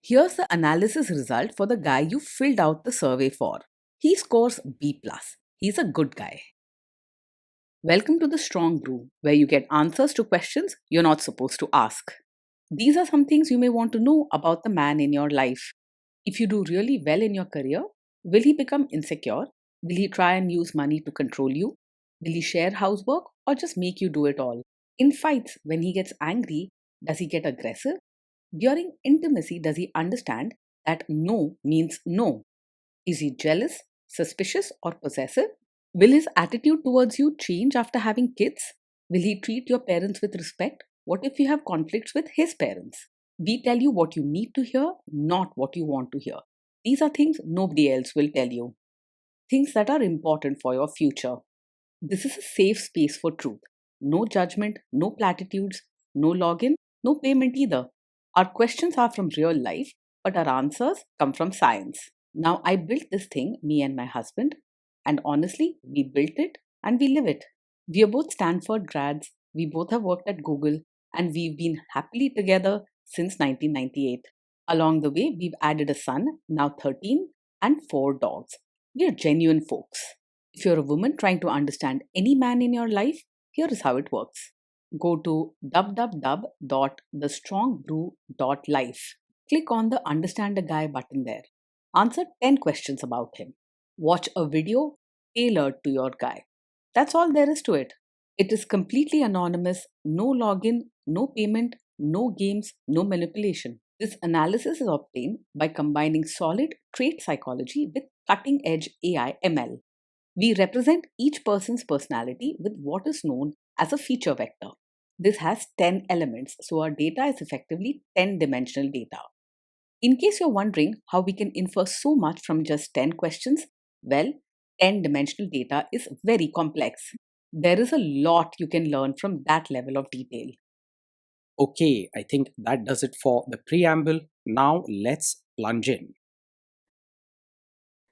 Here's the analysis result for the guy you filled out the survey for. He scores B+. He's a good guy. Welcome to the Strong Brew, where you get answers to questions you're not supposed to ask. These are some things you may want to know about the man in your life. If you do really well in your career, will he become insecure? Will he try and use money to control you? Will he share housework or just make you do it all? In fights, when he gets angry, does he get aggressive? During intimacy, does he understand that no means no? Is he jealous, suspicious, or possessive? Will his attitude towards you change after having kids? Will he treat your parents with respect? What if you have conflicts with his parents? We tell you what you need to hear, not what you want to hear. These are things nobody else will tell you. Things that are important for your future. This is a safe space for truth. No judgment, no platitudes, no login, no payment either. Our questions are from real life, but our answers come from science. Now, I built this thing, me and my husband, and honestly, we built it and we live it. We are both Stanford grads, we both have worked at Google, and we've been happily together since 1998. Along the way, we've added a son, now 13, and 4 dogs. We are genuine folks. If you're a woman trying to understand any man in your life, here is how it works. Go to www.thestrongbrew.life. Click on the Understand a Guy button there. Answer 10 questions about him. Watch a video tailored to your guy. That's all there is to it. It is completely anonymous, no login, no payment, no games, no manipulation. This analysis is obtained by combining solid trait psychology with cutting edge AI ML. We represent each person's personality with what is known as a feature vector. This has 10 elements, so our data is effectively 10-dimensional data. In case you're wondering how we can infer so much from just 10 questions, well, 10-dimensional data is very complex. There is a lot you can learn from that level of detail. Okay, I think that does it for the preamble. Now let's plunge in.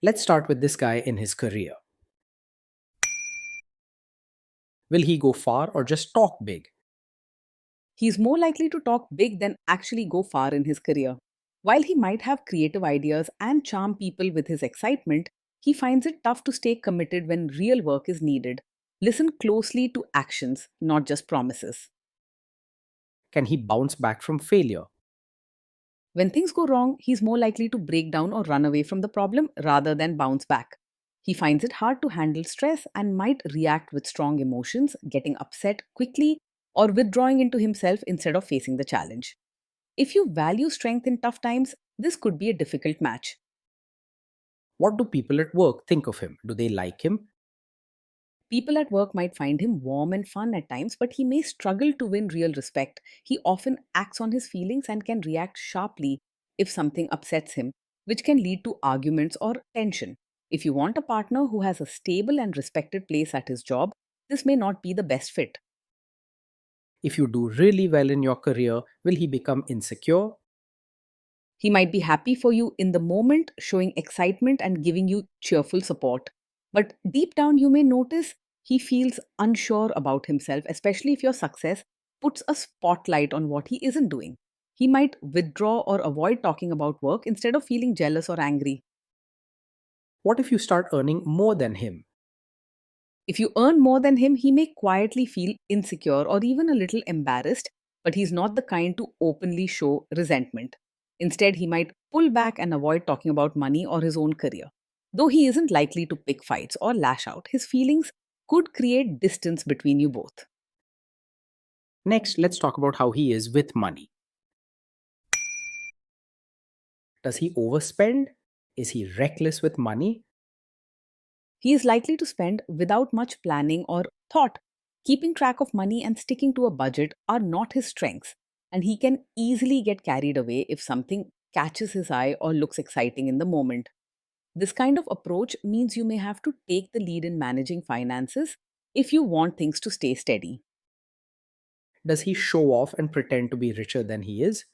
Let's start with this guy in his career. Will he go far or just talk big? He's more likely to talk big than actually go far in his career. While he might have creative ideas and charm people with his excitement, he finds it tough to stay committed when real work is needed. Listen closely to actions, not just promises. Can he bounce back from failure? When things go wrong, he's more likely to break down or run away from the problem rather than bounce back. He finds it hard to handle stress and might react with strong emotions, getting upset quickly or withdrawing into himself instead of facing the challenge. If you value strength in tough times, this could be a difficult match. What do people at work think of him? Do they like him? People at work might find him warm and fun at times, but he may struggle to win real respect. He often acts on his feelings and can react sharply if something upsets him, which can lead to arguments or tension. If you want a partner who has a stable and respected place at his job, this may not be the best fit. If you do really well in your career, will he become insecure? He might be happy for you in the moment, showing excitement and giving you cheerful support. But deep down, you may notice he feels unsure about himself, especially if your success puts a spotlight on what he isn't doing. He might withdraw or avoid talking about work instead of feeling jealous or angry. What if you start earning more than him? If you earn more than him, he may quietly feel insecure or even a little embarrassed, but he's not the kind to openly show resentment. Instead, he might pull back and avoid talking about money or his own career. Though he isn't likely to pick fights or lash out, his feelings could create distance between you both. Next, let's talk about how he is with money. Does he overspend? Is he reckless with money? He is likely to spend without much planning or thought. Keeping track of money and sticking to a budget are not his strengths, and he can easily get carried away if something catches his eye or looks exciting in the moment. This kind of approach means you may have to take the lead in managing finances if you want things to stay steady. Does he show off and pretend to be richer than he is?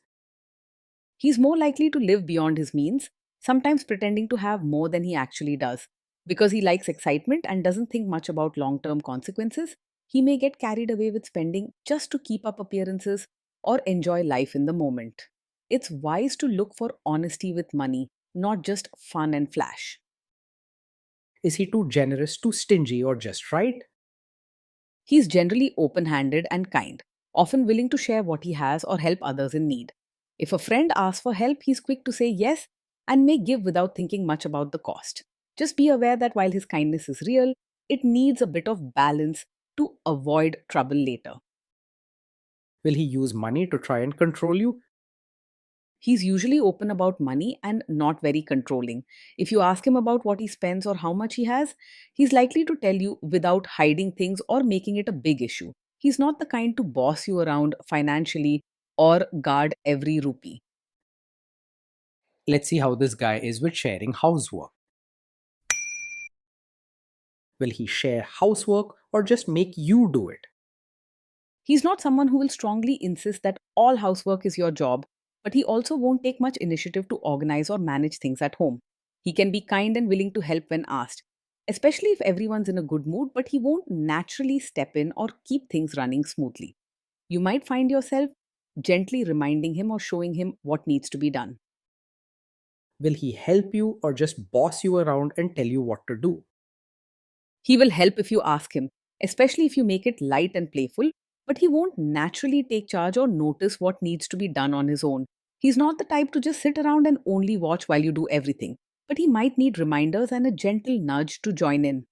He's more likely to live beyond his means, sometimes pretending to have more than he actually does. Because he likes excitement and doesn't think much about long term consequences, he may get carried away with spending just to keep up appearances or enjoy life in the moment. It's wise to look for honesty with money, not just fun and flash. Is he too generous, too stingy, or just right? He's generally open handed and kind, often willing to share what he has or help others in need. If a friend asks for help, he's quick to say yes and may give without thinking much about the cost. Just be aware that while his kindness is real, it needs a bit of balance to avoid trouble later. Will he use money to try and control you? He's usually open about money and not very controlling. If you ask him about what he spends or how much he has, he's likely to tell you without hiding things or making it a big issue. He's not the kind to boss you around financially or guard every rupee. Let's see how this guy is with sharing housework. Will he share housework or just make you do it? He's not someone who will strongly insist that all housework is your job, but he also won't take much initiative to organize or manage things at home. He can be kind and willing to help when asked, especially if everyone's in a good mood, but he won't naturally step in or keep things running smoothly. You might find yourself gently reminding him or showing him what needs to be done. Will he help you or just boss you around and tell you what to do? He will help if you ask him, especially if you make it light and playful, but he won't naturally take charge or notice what needs to be done on his own. He's not the type to just sit around and only watch while you do everything, but he might need reminders and a gentle nudge to join in.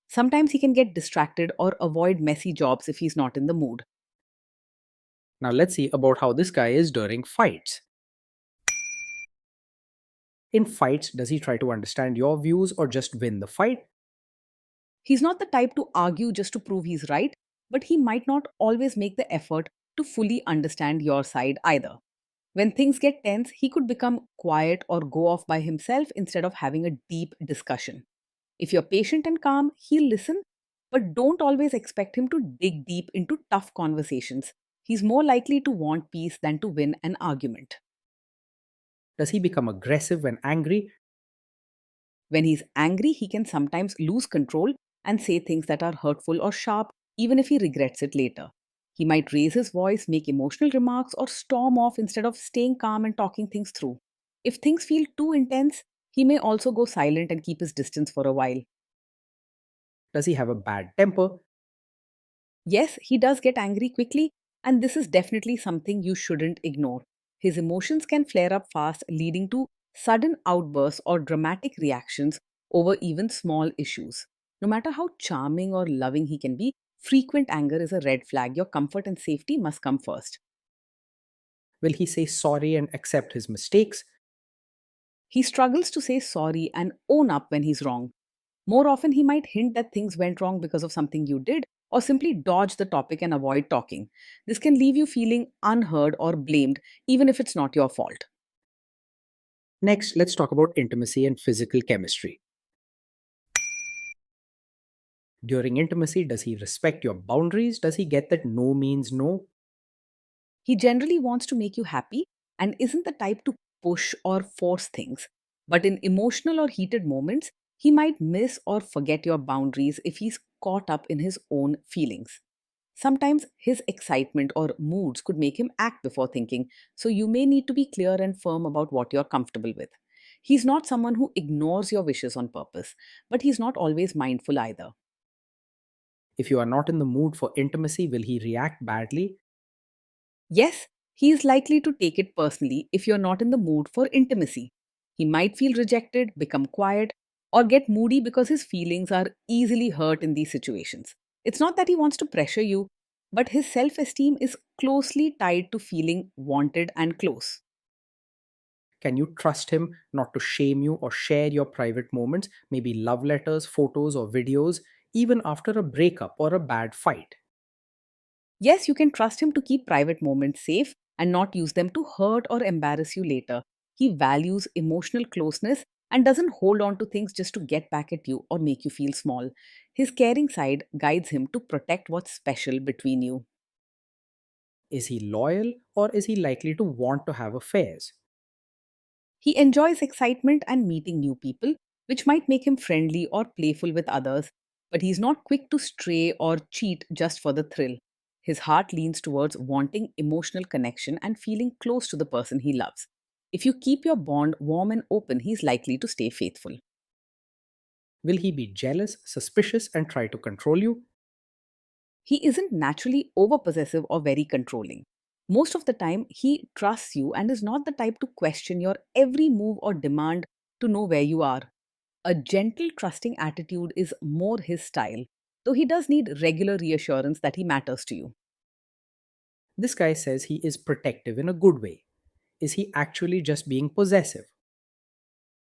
Sometimes he can get distracted or avoid messy jobs if he's not in the mood. Now let's see about how this guy is during fights. In fights, does he try to understand your views or just win the fight? He's not the type to argue just to prove he's right, but he might not always make the effort to fully understand your side either. When things get tense, he could become quiet or go off by himself instead of having a deep discussion. If you're patient and calm, he'll listen, but don't always expect him to dig deep into tough conversations. He's more likely to want peace than to win an argument. Does he become aggressive when angry? When he's angry, he can sometimes lose control and say things that are hurtful or sharp, even if he regrets it later. He might raise his voice, make emotional remarks, or storm off instead of staying calm and talking things through. If things feel too intense, he may also go silent and keep his distance for a while. Does he have a bad temper? Yes, he does get angry quickly, and this is definitely something you shouldn't ignore. His emotions can flare up fast, leading to sudden outbursts or dramatic reactions over even small issues. No matter how charming or loving he can be, frequent anger is a red flag. Your comfort and safety must come first. Will he say sorry and accept his mistakes? He struggles to say sorry and own up when he's wrong. More often, he might hint that things went wrong because of something you did, or simply dodge the topic and avoid talking. This can leave you feeling unheard or blamed, even if it's not your fault. Next, let's talk about intimacy and physical chemistry. During intimacy, does he respect your boundaries? Does he get that no means no? He generally wants to make you happy and isn't the type to push or force things. But in emotional or heated moments, he might miss or forget your boundaries if he's caught up in his own feelings. Sometimes his excitement or moods could make him act before thinking, so you may need to be clear and firm about what you're comfortable with. He's not someone who ignores your wishes on purpose, but he's not always mindful either. If you are not in the mood for intimacy, will he react badly? Yes, he is likely to take it personally if you're not in the mood for intimacy. He might feel rejected, become quiet, or get moody because his feelings are easily hurt in these situations. It's not that he wants to pressure you, but his self esteem is closely tied to feeling wanted and close. Can you trust him not to shame you or share your private moments, maybe love letters, photos, or videos, even after a breakup or a bad fight? Yes, you can trust him to keep private moments safe and not use them to hurt or embarrass you later. He values emotional closeness and doesn't hold on to things just to get back at you or make you feel small. His caring side guides him to protect what's special between you. Is he loyal or is he likely to want to have affairs? He enjoys excitement and meeting new people, which might make him friendly or playful with others, but he's not quick to stray or cheat just for the thrill. His heart leans towards wanting emotional connection and feeling close to the person he loves. If you keep your bond warm and open, he's likely to stay faithful. Will he be jealous, suspicious, and try to control you? He isn't naturally over possessive or very controlling. Most of the time, he trusts you and is not the type to question your every move or demand to know where you are. A gentle, trusting attitude is more his style, though he does need regular reassurance that he matters to you. This guy says he is protective in a good way. Is he actually just being possessive?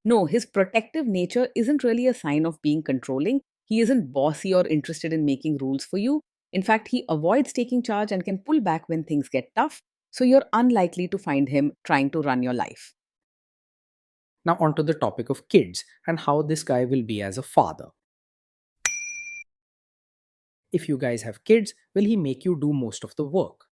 No, his protective nature isn't really a sign of being controlling. He isn't bossy or interested in making rules for you. In fact, he avoids taking charge and can pull back when things get tough, so you're unlikely to find him trying to run your life. Now, onto the topic of kids and how this guy will be as a father. If you guys have kids, will he make you do most of the work?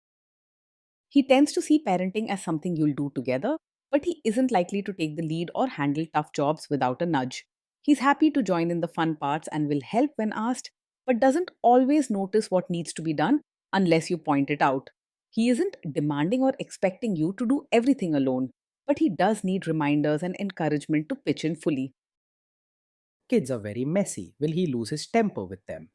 He tends to see parenting as something you'll do together, but he isn't likely to take the lead or handle tough jobs without a nudge. He's happy to join in the fun parts and will help when asked, but doesn't always notice what needs to be done unless you point it out. He isn't demanding or expecting you to do everything alone, but he does need reminders and encouragement to pitch in fully. Kids are very messy. Will he lose his temper with them?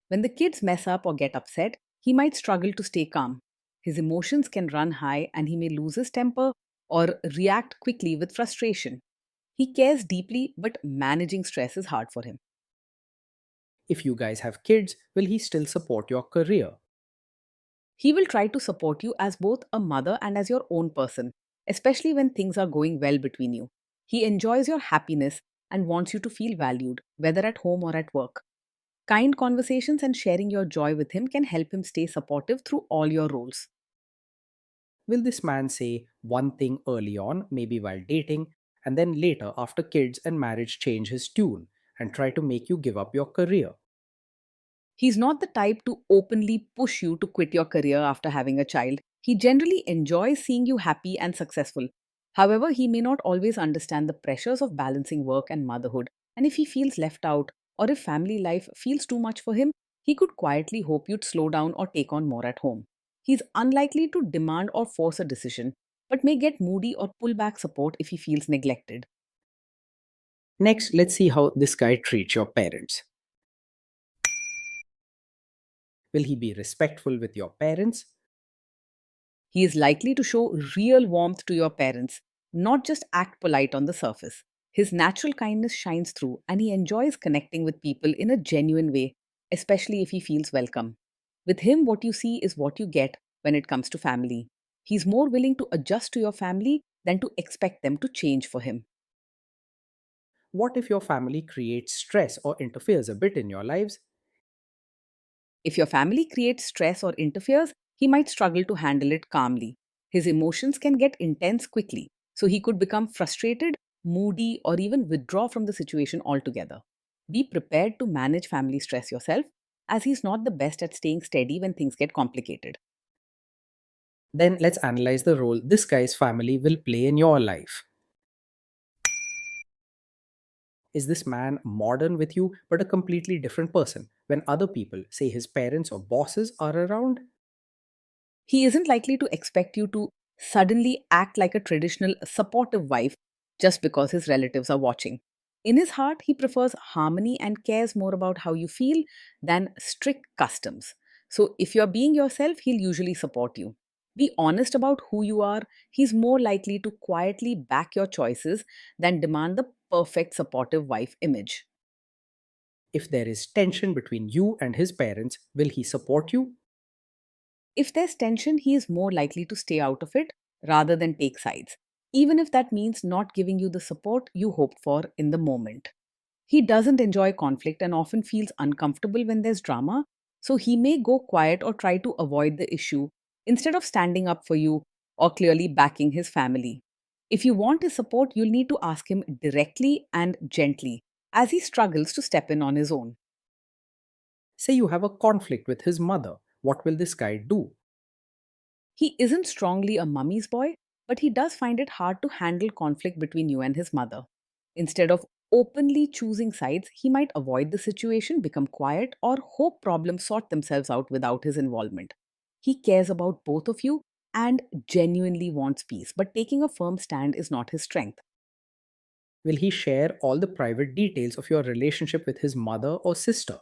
When the kids mess up or get upset, he might struggle to stay calm. His emotions can run high and he may lose his temper or react quickly with frustration. He cares deeply, but managing stress is hard for him. If you guys have kids, will he still support your career? He will try to support you as both a mother and as your own person, especially when things are going well between you. He enjoys your happiness and wants you to feel valued, whether at home or at work. Kind conversations and sharing your joy with him can help him stay supportive through all your roles. Will this man say one thing early on, maybe while dating, and then later, after kids and marriage, change his tune and try to make you give up your career? He's not the type to openly push you to quit your career after having a child. He generally enjoys seeing you happy and successful. However, he may not always understand the pressures of balancing work and motherhood. And if he feels left out or if family life feels too much for him, he could quietly hope you'd slow down or take on more at home. He's unlikely to demand or force a decision, but may get moody or pull back support if he feels neglected. Next, let's see how this guy treats your parents. Will he be respectful with your parents? He is likely to show real warmth to your parents, not just act polite on the surface. His natural kindness shines through, and he enjoys connecting with people in a genuine way, especially if he feels welcome. With him, what you see is what you get when it comes to family. He's more willing to adjust to your family than to expect them to change for him. What if your family creates stress or interferes a bit in your lives? If your family creates stress or interferes, he might struggle to handle it calmly. His emotions can get intense quickly, so he could become frustrated, moody, or even withdraw from the situation altogether. Be prepared to manage family stress yourself, as he's not the best at staying steady when things get complicated. Then let's analyze the role this guy's family will play in your life. Is this man modern with you but a completely different person when other people, say his parents or bosses, are around? He isn't likely to expect you to suddenly act like a traditional supportive wife just because his relatives are watching. In his heart, he prefers harmony and cares more about how you feel than strict customs. So, if you're being yourself, he'll usually support you. Be honest about who you are. He's more likely to quietly back your choices than demand the perfect supportive wife image. If there is tension between you and his parents, will he support you? If there's tension, he is more likely to stay out of it rather than take sides, even if that means not giving you the support you hoped for in the moment. He doesn't enjoy conflict and often feels uncomfortable when there's drama, so he may go quiet or try to avoid the issue instead of standing up for you or clearly backing his family. If you want his support, you'll need to ask him directly and gently as he struggles to step in on his own. Say you have a conflict with his mother. What will this guy do? He isn't strongly a mummy's boy, but he does find it hard to handle conflict between you and his mother. Instead of openly choosing sides, he might avoid the situation, become quiet, or hope problems sort themselves out without his involvement. He cares about both of you and genuinely wants peace, but taking a firm stand is not his strength. Will he share all the private details of your relationship with his mother or sister?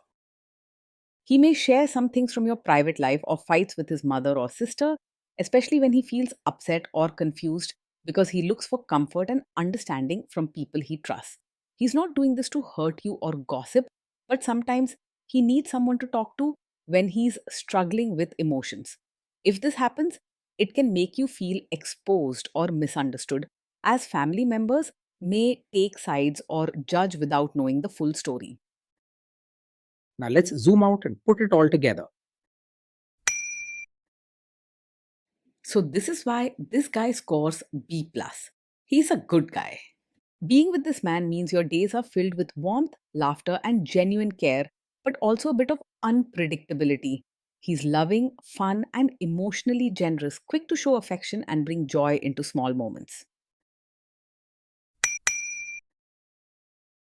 He may share some things from your private life or fights with his mother or sister, especially when he feels upset or confused because he looks for comfort and understanding from people he trusts. He's not doing this to hurt you or gossip, but sometimes he needs someone to talk to when he's struggling with emotions. If this happens, it can make you feel exposed or misunderstood, as family members may take sides or judge without knowing the full story. Now let's zoom out and put it all together. So this is why this guy scores B plus. He's a good guy. Being with this man means your days are filled with warmth, laughter, and genuine care, but also a bit of unpredictability. He's loving, fun, and emotionally generous, quick to show affection and bring joy into small moments.